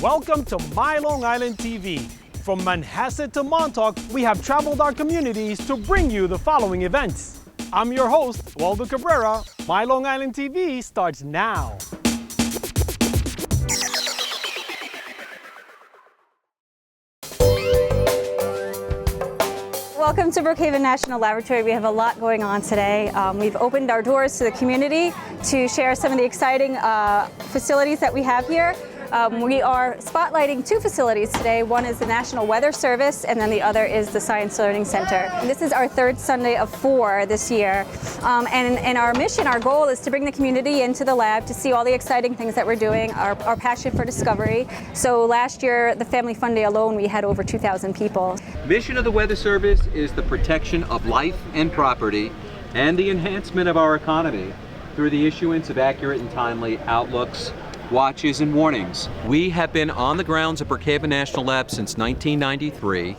Welcome to MyLITV. From Manhasset to Montauk, we have traveled our communities to bring you the following events. I'm your host, Waldo Cabrera. MyLITV starts now. Welcome to Brookhaven National Laboratory. We have a lot going on today. We've opened our doors to the community to share some of the exciting facilities that we have here. We are spotlighting two facilities today. One is the National Weather Service, and then the other is the Science Learning Center. This is our third Sunday of 4 this year. And our mission, our goal is to bring the community into the lab to see all the exciting things that we're doing, our passion for discovery. So last year, the Family Fun Day alone, we had over 2,000 people. Mission of the Weather Service is the protection of life and property and the enhancement of our economy through the issuance of accurate and timely outlooks, watches, and warnings. We have been on the grounds of Brookhaven National Lab since 1993.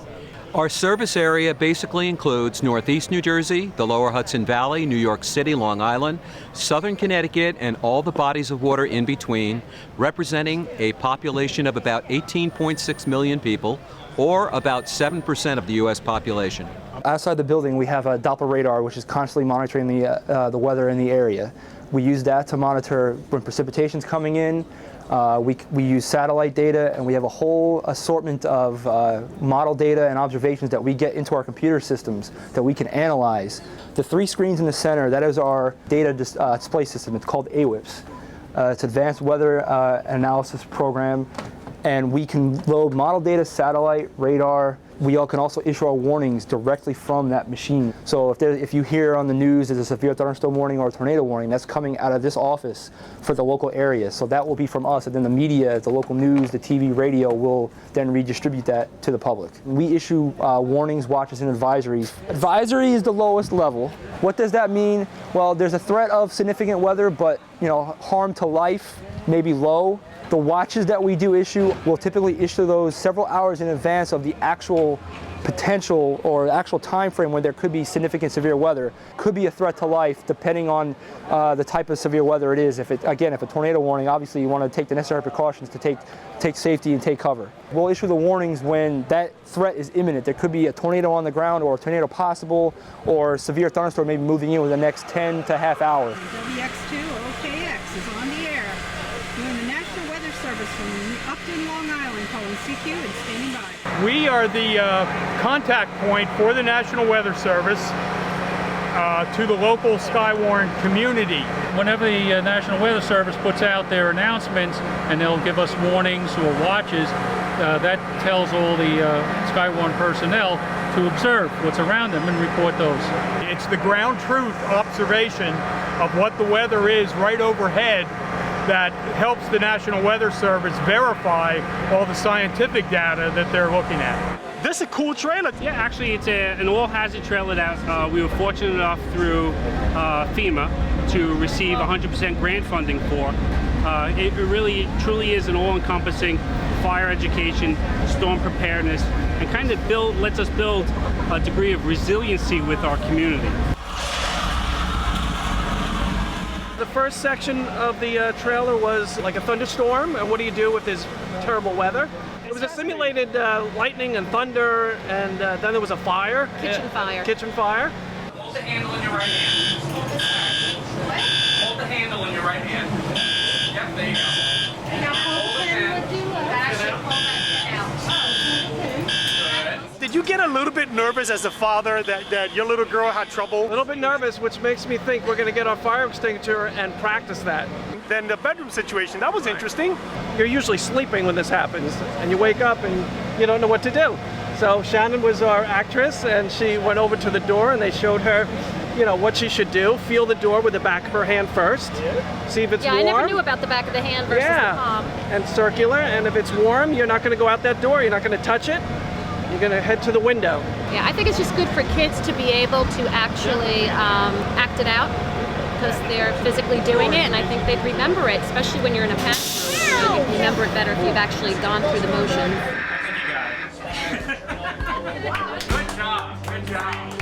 Our service area basically includes Northeast New Jersey, the Lower Hudson Valley, New York City, Long Island, Southern Connecticut, and all the bodies of water in between, representing a population of about 18.6 million people, or about 7% of the U.S. population. Outside the building, we have a Doppler radar, which is constantly monitoring the weather in the area. We use that to monitor when precipitation's coming in. We use satellite data, and we have a whole assortment of model data and observations that we get into our computer systems that we can analyze. The 3 screens in the center, that is our data display system. It's called AWIPS. It's Advanced Weather Analysis Program, and we can load model data, satellite, radar. We all can also issue our warnings directly from that machine. So if you hear on the news there's a severe thunderstorm warning or a tornado warning, that's coming out of this office for the local area. So that will be from us, and then the media, the local news, the TV, radio will then redistribute that to the public. We issue warnings, watches, and advisories. Advisory is the lowest level. What does that mean? Well, there's a threat of significant weather, but harm to life may be low. The watches that we do issue, we'll typically issue those several hours in advance of the actual potential or actual time frame when there could be significant severe weather. Could be a threat to life depending on the type of severe weather it is. If a tornado warning, obviously you want to take the necessary precautions to take safety and take cover. We'll issue the warnings when that threat is imminent. There could be a tornado on the ground or a tornado possible, or severe thunderstorm maybe moving in within the next 10 to half hour. WX2 OKX is on the air. Doing the National Weather Service from Upton, Long Island, calling CQ and standing by. We are the contact point for the National Weather Service to the local Skywarn community. Whenever the National Weather Service puts out their announcements and they'll give us warnings or watches, that tells all the Skywarn personnel to observe what's around them and report those. It's the ground truth observation of what the weather is right overhead that helps the National Weather Service verify all the scientific data that they're looking at. This is a cool trailer. Yeah, actually it's an all-hazard trailer that we were fortunate enough through FEMA to receive 100% grant funding for. It really truly is an all-encompassing fire education, storm preparedness, and kind of lets us build a degree of resiliency with our community. The first section of the trailer was like a thunderstorm, and what do you do with this terrible weather? It was a simulated lightning and thunder, and then there was a fire. Kitchen fire. Kitchen fire. Hold the handle in your right hand. Hold the handle in your right hand. Yep, there you go. Now hold the handle. Did you get a little bit nervous as a father that your little girl had trouble? A little bit nervous, which makes me think we're going to get our fire extinguisher and practice that. Then the bedroom situation, that was interesting. You're usually sleeping when this happens, and you wake up and you don't know what to do. So Shannon was our actress, and she went over to the door, and they showed her, what she should do. Feel the door with the back of her hand first. See if it's warm. Yeah, I never knew about the back of the hand versus the palm. And circular, and if it's warm, you're not going to go out that door. You're not going to touch it. You're going to head to the window. Yeah, I think it's just good for kids to be able to actually act it out because they're physically doing it, and I think they'd remember it, especially when you're in a panic mode. You remember it better if you've actually gone through the motion. Good job. Good job.